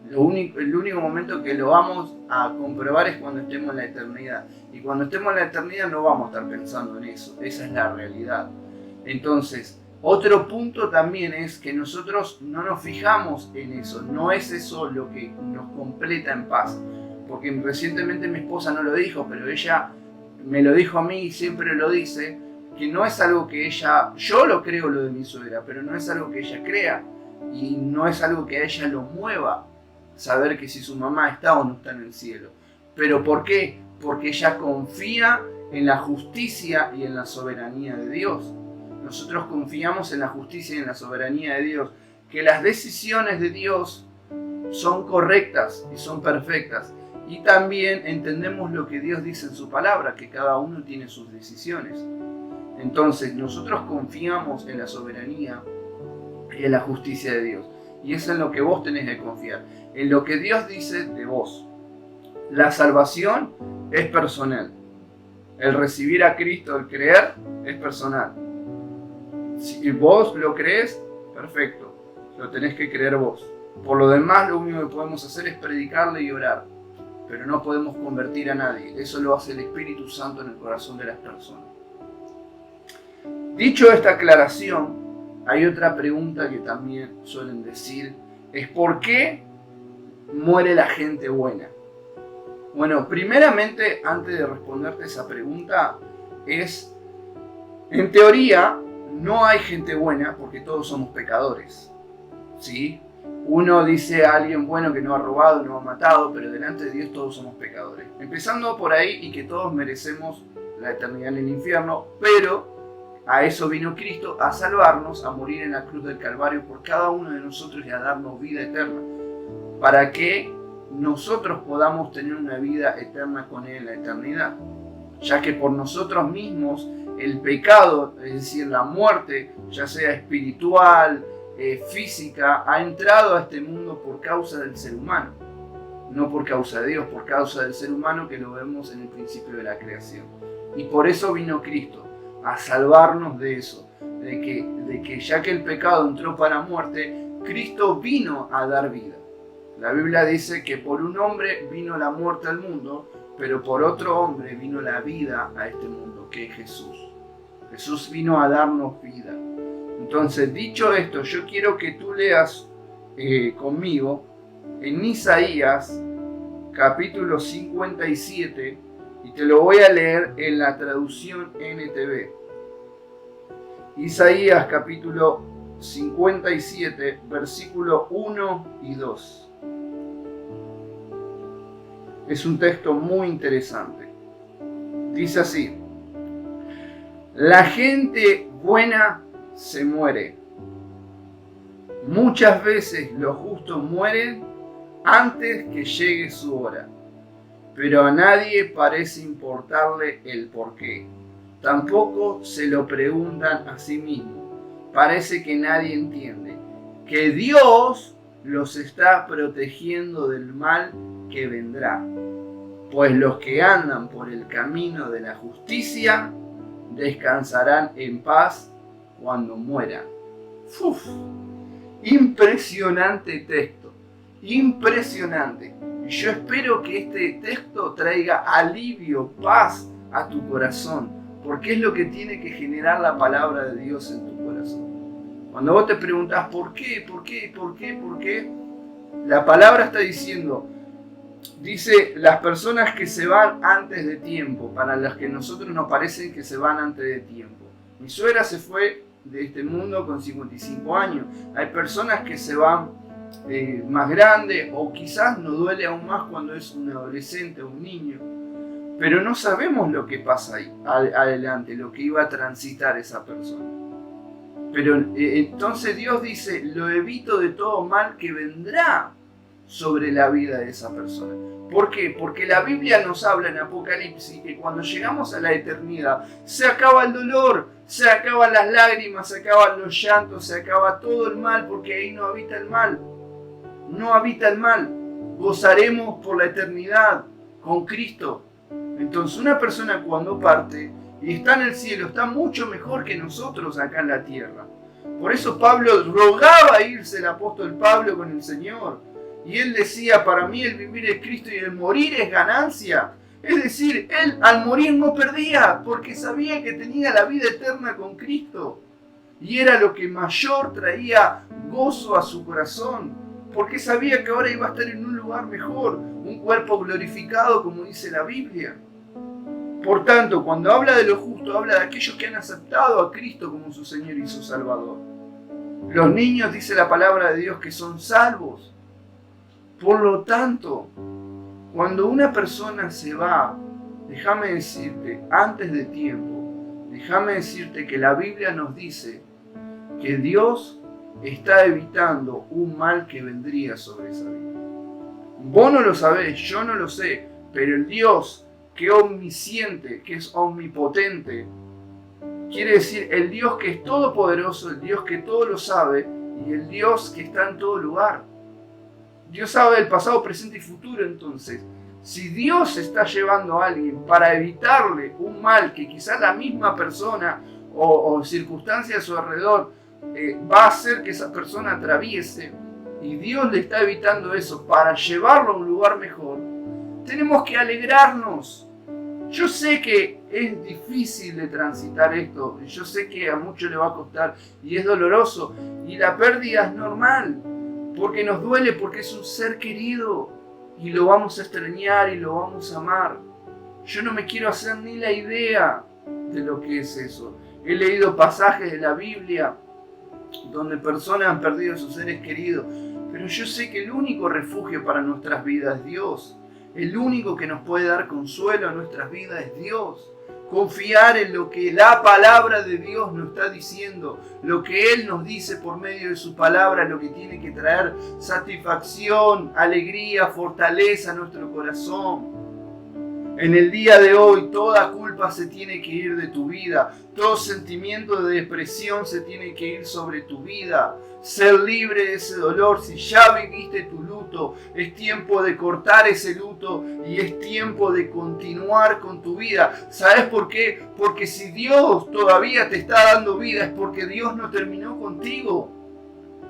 El único momento que lo vamos a comprobar es cuando estemos en la eternidad. Y cuando estemos en la eternidad no vamos a estar pensando en eso. Esa es la realidad. Entonces, otro punto también es que nosotros no nos fijamos en eso. No es eso lo que nos completa en paz. Porque recientemente mi esposa no lo dijo, pero ella me lo dijo a mí y siempre lo dice, que no es algo que ella... Yo lo creo lo de mi suegra, pero no es algo que ella crea. Y no es algo que a ella lo mueva saber que si su mamá está o no está en el cielo. ¿Pero por qué? Porque ella confía en la justicia y en la soberanía de Dios. Nosotros confiamos en la justicia y en la soberanía de Dios, que las decisiones de Dios son correctas y son perfectas. Y también entendemos lo que Dios dice en su palabra, que cada uno tiene sus decisiones. Entonces nosotros confiamos en la soberanía y en la justicia de Dios. Y eso es en lo que vos tenés que confiar, en lo que Dios dice de vos. La salvación es personal. El recibir a Cristo, el creer, es personal. Si vos lo crees, perfecto, lo tenés que creer vos. Por lo demás, lo único que podemos hacer es predicarle y orar, pero no podemos convertir a nadie. Eso lo hace el Espíritu Santo en el corazón de las personas. Dicho esta aclaración, hay otra pregunta que también suelen decir, es ¿por qué muere la gente buena? Bueno, primeramente, antes de responderte esa pregunta, en teoría, no hay gente buena porque todos somos pecadores, ¿sí? Uno dice a alguien bueno que no ha robado, no ha matado, pero delante de Dios todos somos pecadores. Empezando por ahí y que todos merecemos la eternidad en el infierno, pero a eso vino Cristo, a salvarnos, a morir en la cruz del Calvario por cada uno de nosotros y a darnos vida eterna, para que nosotros podamos tener una vida eterna con Él en la eternidad, ya que por nosotros mismos el pecado, es decir, la muerte, ya sea espiritual, física, ha entrado a este mundo por causa del ser humano, no por causa de Dios, por causa del ser humano que lo vemos en el principio de la creación. Y por eso vino Cristo, a salvarnos de eso, de que ya que el pecado entró para muerte, Cristo vino a dar vida. La Biblia dice que por un hombre vino la muerte al mundo, pero por otro hombre vino la vida a este mundo, que es Jesús. Jesús vino a darnos vida. Entonces, dicho esto, yo quiero que tú leas conmigo en Isaías, capítulo 57, y te lo voy a leer en la traducción NTV. Isaías, capítulo 57, versículo 1 y 2. Es un texto muy interesante. Dice así: la gente buena se muere. Muchas veces los justos mueren antes que llegue su hora, pero a nadie parece importarle el porqué. Tampoco se lo preguntan a sí mismos. Parece que nadie entiende que Dios los está protegiendo del mal que vendrá, pues los que andan por el camino de la justicia descansarán en paz cuando mueran. ¡Uf! Impresionante texto, impresionante. Y yo espero que este texto traiga alivio, paz a tu corazón, porque es lo que tiene que generar la palabra de Dios en tu corazón. Cuando vos te preguntás ¿por qué? ¿Por qué? ¿Por qué? ¿Por qué? La palabra está diciendo, dice, las personas que se van antes de tiempo, para las que nosotros nos parecen que se van antes de tiempo. Mi suegra se fue de este mundo con 55 años. Hay personas que se van más grandes, o quizás nos duele aún más cuando es un adolescente o un niño. Pero no sabemos lo que pasa ahí adelante, lo que iba a transitar esa persona. Pero entonces Dios dice, lo evito de todo mal que vendrá sobre la vida de esa persona. ¿Por qué? Porque la Biblia nos habla en Apocalipsis que cuando llegamos a la eternidad se acaba el dolor, se acaban las lágrimas, se acaban los llantos, se acaba todo el mal, porque ahí no habita el mal. No habita el mal. Gozaremos por la eternidad con Cristo. Entonces una persona cuando parte y está en el cielo está mucho mejor que nosotros acá en la tierra. Por eso Pablo rogaba irse, el apóstol Pablo, con el Señor. Y él decía, para mí el vivir es Cristo y el morir es ganancia. Es decir, él al morir no perdía, porque sabía que tenía la vida eterna con Cristo. Y era lo que mayor traía gozo a su corazón, porque sabía que ahora iba a estar en un lugar mejor, un cuerpo glorificado, como dice la Biblia. Por tanto, cuando habla de lo justo, habla de aquellos que han aceptado a Cristo como su Señor y su Salvador. Los niños, dice la palabra de Dios, que son salvos. Por lo tanto, cuando una persona se va, déjame decirte, antes de tiempo, déjame decirte que la Biblia nos dice que Dios está evitando un mal que vendría sobre esa vida. Vos no lo sabés, yo no lo sé, pero el Dios que es omnisciente, que es omnipotente, quiere decir el Dios que es todopoderoso, el Dios que todo lo sabe y el Dios que está en todo lugar. Dios sabe del pasado, presente y futuro. Entonces, si Dios está llevando a alguien para evitarle un mal que quizás la misma persona o circunstancias a su alrededor va a hacer que esa persona atraviese, y Dios le está evitando eso para llevarlo a un lugar mejor, tenemos que alegrarnos. Yo sé que es difícil de transitar esto, yo sé que a muchos le va a costar y es doloroso, y la pérdida es normal, porque nos duele, porque es un ser querido y lo vamos a extrañar y lo vamos a amar. Yo no me quiero hacer ni la idea de lo que es eso. He leído pasajes de la Biblia donde personas han perdido a sus seres queridos, pero yo sé que el único refugio para nuestras vidas es Dios. El único que nos puede dar consuelo a nuestras vidas es Dios. Confiar en lo que la palabra de Dios nos está diciendo, lo que Él nos dice por medio de su palabra, lo que tiene que traer satisfacción, alegría, fortaleza a nuestro corazón. En el día de hoy toda culpa se tiene que ir de tu vida, todo sentimiento de depresión se tiene que ir sobre tu vida. Ser libre de ese dolor. Si ya viviste tu luto, es tiempo de cortar ese luto y es tiempo de continuar con tu vida. ¿Sabes por qué? Porque si Dios todavía te está dando vida, es porque Dios no terminó contigo.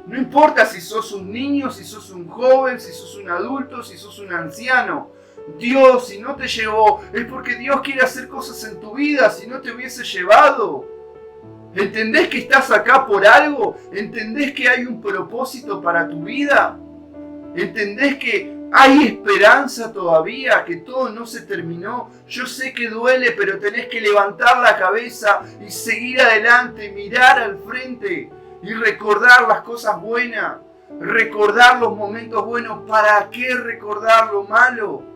No importa si sos un niño, si sos un joven, si sos un adulto, si sos un anciano. Dios, si no te llevó, es porque Dios quiere hacer cosas en tu vida. Si no te hubiese llevado, ¿entendés que estás acá por algo? ¿Entendés que hay un propósito para tu vida? ¿Entendés que hay esperanza todavía? ¿Que todo no se terminó? Yo sé que duele, pero tenés que levantar la cabeza y seguir adelante, mirar al frente y recordar las cosas buenas, recordar los momentos buenos. ¿Para qué recordar lo malo?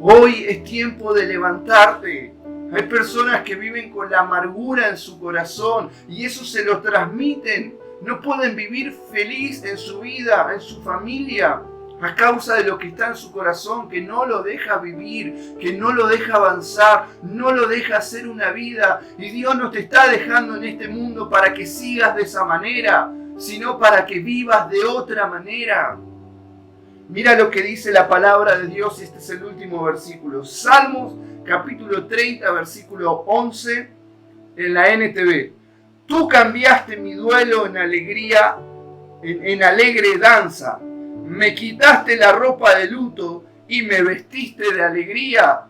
Hoy es tiempo de levantarte. Hay personas que viven con la amargura en su corazón y eso se lo transmiten. No pueden vivir feliz en su vida, en su familia, a causa de lo que está en su corazón, que no lo deja vivir, que no lo deja avanzar, no lo deja hacer una vida. Y Dios no te está dejando en este mundo para que sigas de esa manera, sino para que vivas de otra manera. Mira lo que dice la palabra de Dios, y este es el último versículo. Salmos capítulo 30, versículo 11, en la NTV. Tú cambiaste mi duelo en alegría, en alegre danza. Me quitaste la ropa de luto y me vestiste de alegría.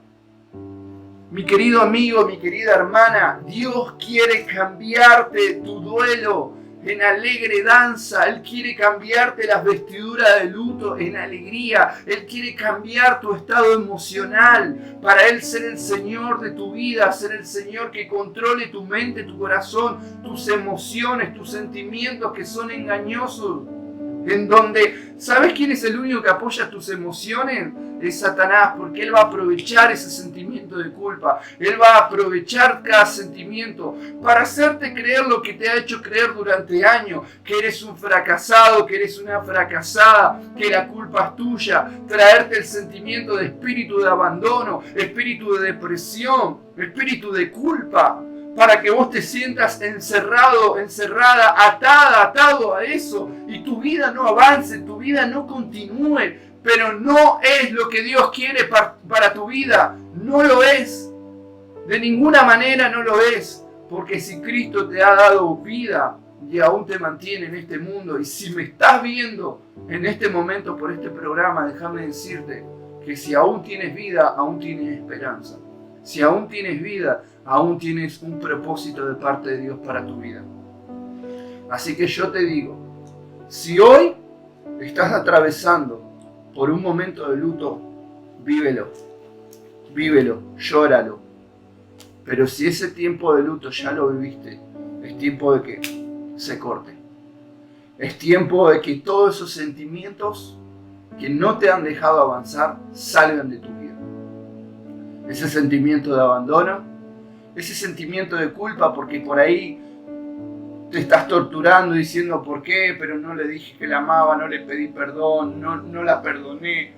Mi querido amigo, mi querida hermana, Dios quiere cambiarte tu duelo en alegre danza. Él quiere cambiarte las vestiduras de luto en alegría. Él quiere cambiar tu estado emocional para Él ser el Señor de tu vida, ser el Señor que controle tu mente, tu corazón, tus emociones, tus sentimientos que son engañosos. En donde, ¿sabes quién es el único que apoya tus emociones? Es Satanás, porque él va a aprovechar ese sentimiento de culpa. Él va a aprovechar cada sentimiento para hacerte creer lo que te ha hecho creer durante años, que eres un fracasado, que eres una fracasada, que la culpa es tuya, traerte el sentimiento de espíritu de abandono, espíritu de depresión, espíritu de culpa, para que vos te sientas encerrado, encerrada, atada, atado a eso, y tu vida no avance, tu vida no continúe. Pero no es lo que Dios quiere para tu vida. No lo es. De ninguna manera no lo es. Porque si Cristo te ha dado vida y aún te mantiene en este mundo, y si me estás viendo en este momento por este programa, déjame decirte que si aún tienes vida, aún tienes esperanza. Si aún tienes vida, aún tienes un propósito de parte de Dios para tu vida. Así que yo te digo, si hoy estás atravesando por un momento de luto, vívelo, llóralo. Pero si ese tiempo de luto ya lo viviste, es tiempo de que se corte. Es tiempo de que todos esos sentimientos que no te han dejado avanzar salgan de tu vida. Ese sentimiento de abandono, ese sentimiento de culpa porque por ahí te estás torturando diciendo por qué, pero no le dije que la amaba, no le pedí perdón, no la perdoné,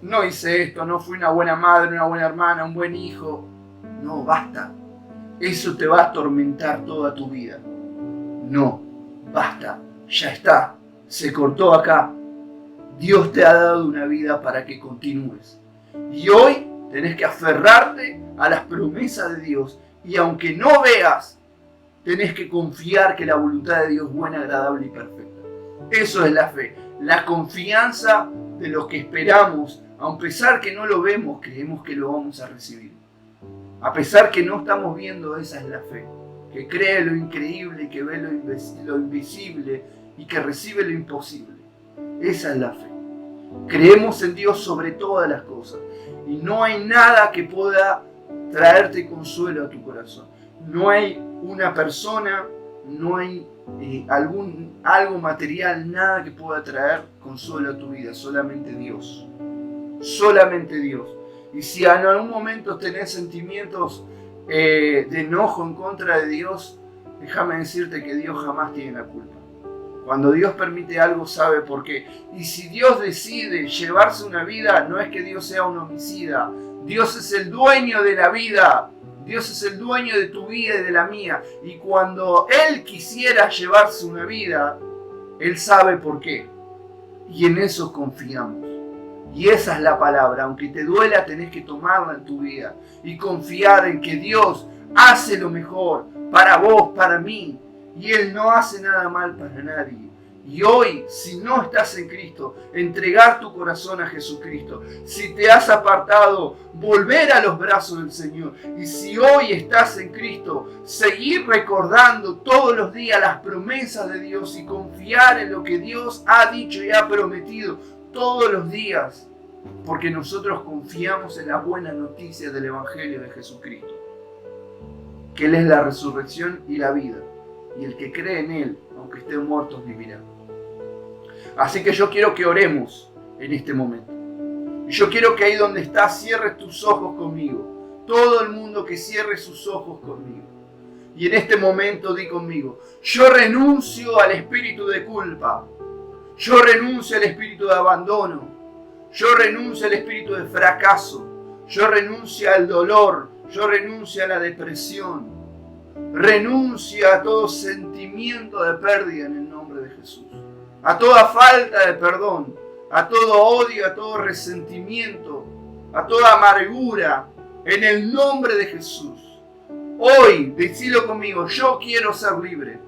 no hice esto, no fui una buena madre, una buena hermana, un buen hijo. No, basta. Eso te va a atormentar toda tu vida. No, basta, ya está, se cortó acá. Dios te ha dado una vida para que continúes. Y hoy tenés que aferrarte a las promesas de Dios. Y aunque no veas, tenés que confiar que la voluntad de Dios es buena, agradable y perfecta. Eso es la fe, la confianza de lo que esperamos, a pesar que no lo vemos, creemos que lo vamos a recibir. A pesar que no estamos viendo, esa es la fe, que cree lo increíble, que ve lo invisible y que recibe lo imposible. Esa es la fe. Creemos en Dios sobre todas las cosas y no hay nada que pueda traerte consuelo a tu corazón. No hay una persona, no hay algo material, nada que pueda traer consuelo a tu vida, solamente Dios. Solamente Dios. Y si en algún momento tenés sentimientos de enojo en contra de Dios, déjame decirte que Dios jamás tiene la culpa. Cuando Dios permite algo, sabe por qué. Y si Dios decide llevarse una vida, no es que Dios sea un homicida. Dios es el dueño de la vida. Dios es el dueño de tu vida y de la mía. Y cuando Él quisiera llevarse una vida, Él sabe por qué. Y en eso confiamos. Y esa es la palabra. Aunque te duela, tenés que tomarla en tu vida. Y confiar en que Dios hace lo mejor para vos, para mí. Y Él no hace nada mal para nadie. Y hoy, si no estás en Cristo, entregar tu corazón a Jesucristo. Si te has apartado, volver a los brazos del Señor. Y si hoy estás en Cristo, seguir recordando todos los días las promesas de Dios y confiar en lo que Dios ha dicho y ha prometido todos los días. Porque nosotros confiamos en la buena noticia del Evangelio de Jesucristo. Que Él es la resurrección y la vida. Y el que cree en Él, aunque estén muertos, vivirá. Así que yo quiero que oremos en este momento. Y yo quiero que ahí donde estás cierres tus ojos conmigo. Todo el mundo que cierre sus ojos conmigo. Y en este momento di conmigo: yo renuncio al espíritu de culpa. Yo renuncio al espíritu de abandono. Yo renuncio al espíritu de fracaso. Yo renuncio al dolor. Yo renuncio a la depresión. Renuncia a todo sentimiento de pérdida en el nombre de Jesús. A toda falta de perdón, a todo odio, a todo resentimiento, a toda amargura, en el nombre de Jesús. Hoy, decilo conmigo: yo quiero ser libre.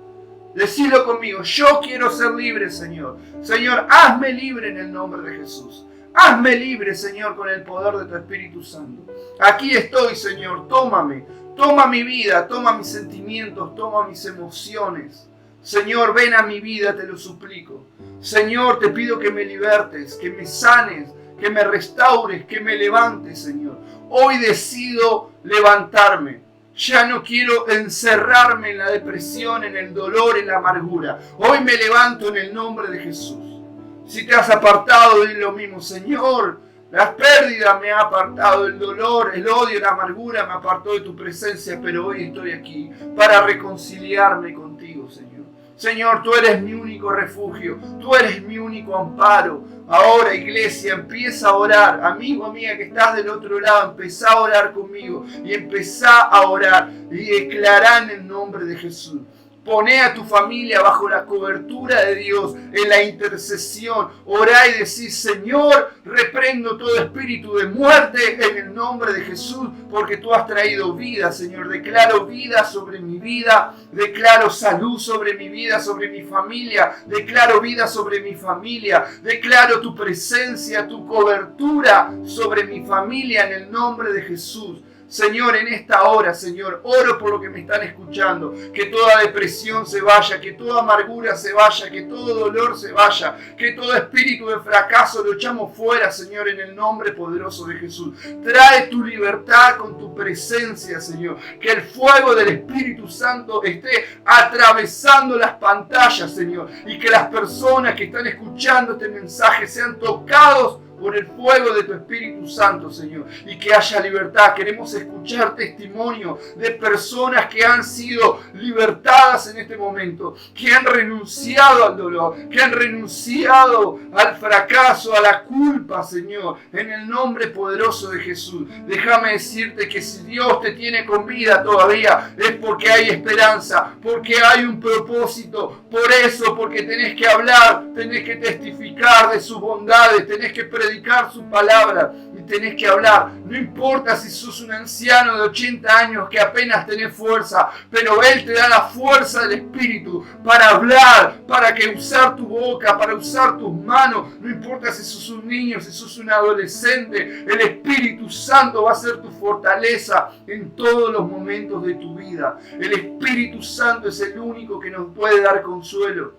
Decilo conmigo: yo quiero ser libre, Señor. Señor, hazme libre en el nombre de Jesús. Hazme libre, Señor, con el poder de tu Espíritu Santo. Aquí estoy, Señor, tómame. Toma mi vida, toma mis sentimientos, toma mis emociones. Señor, ven a mi vida, te lo suplico. Señor, te pido que me libertes, que me sanes, que me restaures, que me levantes, Señor. Hoy decido levantarme. Ya no quiero encerrarme en la depresión, en el dolor, en la amargura. Hoy me levanto en el nombre de Jesús. Si te has apartado, di lo mismo: Señor, la pérdida me ha apartado, el dolor, el odio, la amargura me apartó de tu presencia, pero hoy estoy aquí para reconciliarme contigo, Señor. Señor, tú eres mi único refugio, tú eres mi único amparo. Ahora, iglesia, empieza a orar. Amigo, amiga que estás del otro lado, empezá a orar conmigo y empezá a orar y declará en el nombre de Jesús. Poné a tu familia bajo la cobertura de Dios en la intercesión. Orá y decís: Señor, reprendo todo espíritu de muerte en el nombre de Jesús, porque tú has traído vida, Señor. Declaro vida sobre mi vida. Declaro salud sobre mi vida, sobre mi familia. Declaro vida sobre mi familia. Declaro tu presencia, tu cobertura sobre mi familia en el nombre de Jesús. Señor, en esta hora, Señor, oro por lo que me están escuchando, que toda depresión se vaya, que toda amargura se vaya, que todo dolor se vaya, que todo espíritu de fracaso lo echamos fuera, Señor, en el nombre poderoso de Jesús. Trae tu libertad con tu presencia, Señor, que el fuego del Espíritu Santo esté atravesando las pantallas, Señor, y que las personas que están escuchando este mensaje sean tocados por el fuego de tu Espíritu Santo, Señor, y que haya libertad. Queremos escuchar testimonio de personas que han sido libertadas en este momento, que han renunciado al dolor, que han renunciado al fracaso, a la culpa, Señor, en el nombre poderoso de Jesús. Déjame decirte que si Dios te tiene con vida todavía, es porque hay esperanza, porque hay un propósito. Por eso, porque tenés que hablar, tenés que testificar de sus bondades, tenés que predicar predicar su palabra y tenés que hablar. No importa si sos un anciano de 80 años que apenas tenés fuerza, pero Él te da la fuerza del Espíritu para hablar, para que usar tu boca, para usar tus manos. No importa si sos un niño, si sos un adolescente, el Espíritu Santo va a ser tu fortaleza en todos los momentos de tu vida. El Espíritu Santo es el único que nos puede dar consuelo,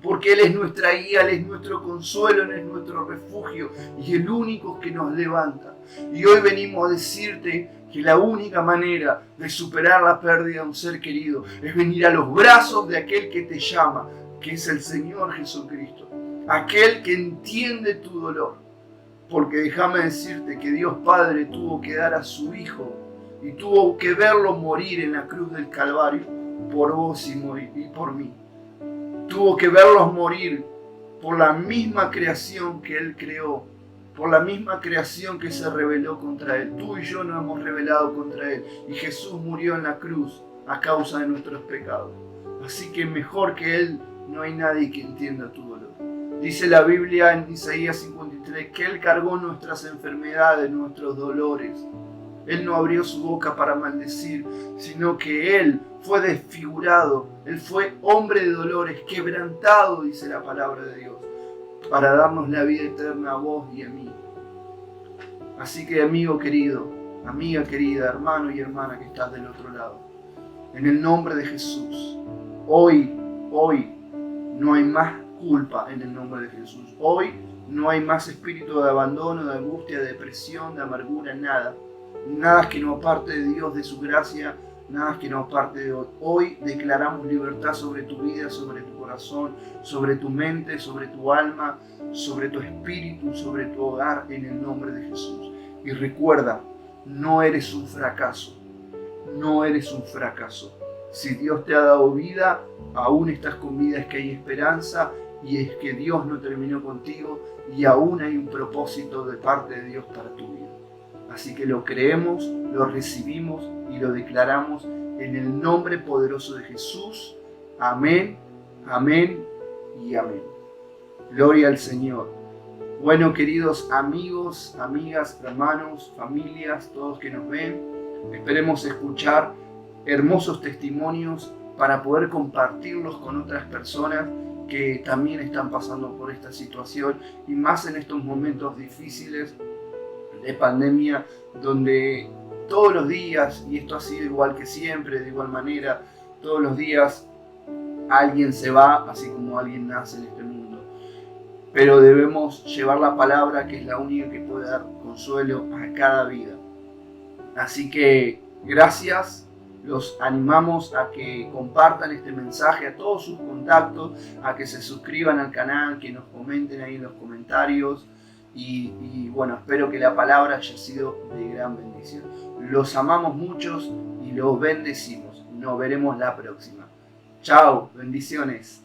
porque Él es nuestra guía, Él es nuestro consuelo, Él es nuestro refugio y el único que nos levanta. Y hoy venimos a decirte que la única manera de superar la pérdida de un ser querido es venir a los brazos de aquel que te llama, que es el Señor Jesucristo, aquel que entiende tu dolor. Porque déjame decirte que Dios Padre tuvo que dar a su Hijo y tuvo que verlo morir en la cruz del Calvario por vos y por mí. Tuvo que verlos morir por la misma creación que Él creó, por la misma creación que se rebeló contra Él. Tú y yo nos hemos rebelado contra Él y Jesús murió en la cruz a causa de nuestros pecados. Así que mejor que Él no hay nadie que entienda tu dolor. Dice la Biblia en Isaías 53 que Él cargó nuestras enfermedades, nuestros dolores. Él no abrió su boca para maldecir, sino que Él fue desfigurado. Él fue hombre de dolores, quebrantado, dice la palabra de Dios, para darnos la vida eterna a vos y a mí. Así que, amigo querido, amiga querida, hermano y hermana que estás del otro lado, en el nombre de Jesús, hoy no hay más culpa en el nombre de Jesús. Hoy no hay más espíritu de abandono, de angustia, de depresión, de amargura, nada. Nada que no aparte de Dios, de su gracia, nada que no aparte de hoy. Hoy declaramos libertad sobre tu vida, sobre tu corazón, sobre tu mente, sobre tu alma, sobre tu espíritu, sobre tu hogar, en el nombre de Jesús. Y recuerda, no eres un fracaso, no eres un fracaso. Si Dios te ha dado vida, aún estás con vida, es que hay esperanza y es que Dios no terminó contigo y aún hay un propósito de parte de Dios para tu vida. Así que lo creemos, lo recibimos y lo declaramos en el nombre poderoso de Jesús. Amén, amén y amén. Gloria al Señor. Bueno, queridos amigos, amigas, hermanos, familias, todos que nos ven, esperemos escuchar hermosos testimonios para poder compartirlos con otras personas que también están pasando por esta situación y más en estos momentos difíciles de pandemia, donde todos los días, y esto ha sido igual que siempre, de igual manera, todos los días alguien se va, así como alguien nace en este mundo. Pero debemos llevar la palabra, que es la única que puede dar consuelo a cada vida. Así que gracias, los animamos a que compartan este mensaje a todos sus contactos, a que se suscriban al canal, que nos comenten ahí en los comentarios. Y bueno, espero que la palabra haya sido de gran bendición. Los amamos muchos y los bendecimos. Nos veremos la próxima. Chao, bendiciones.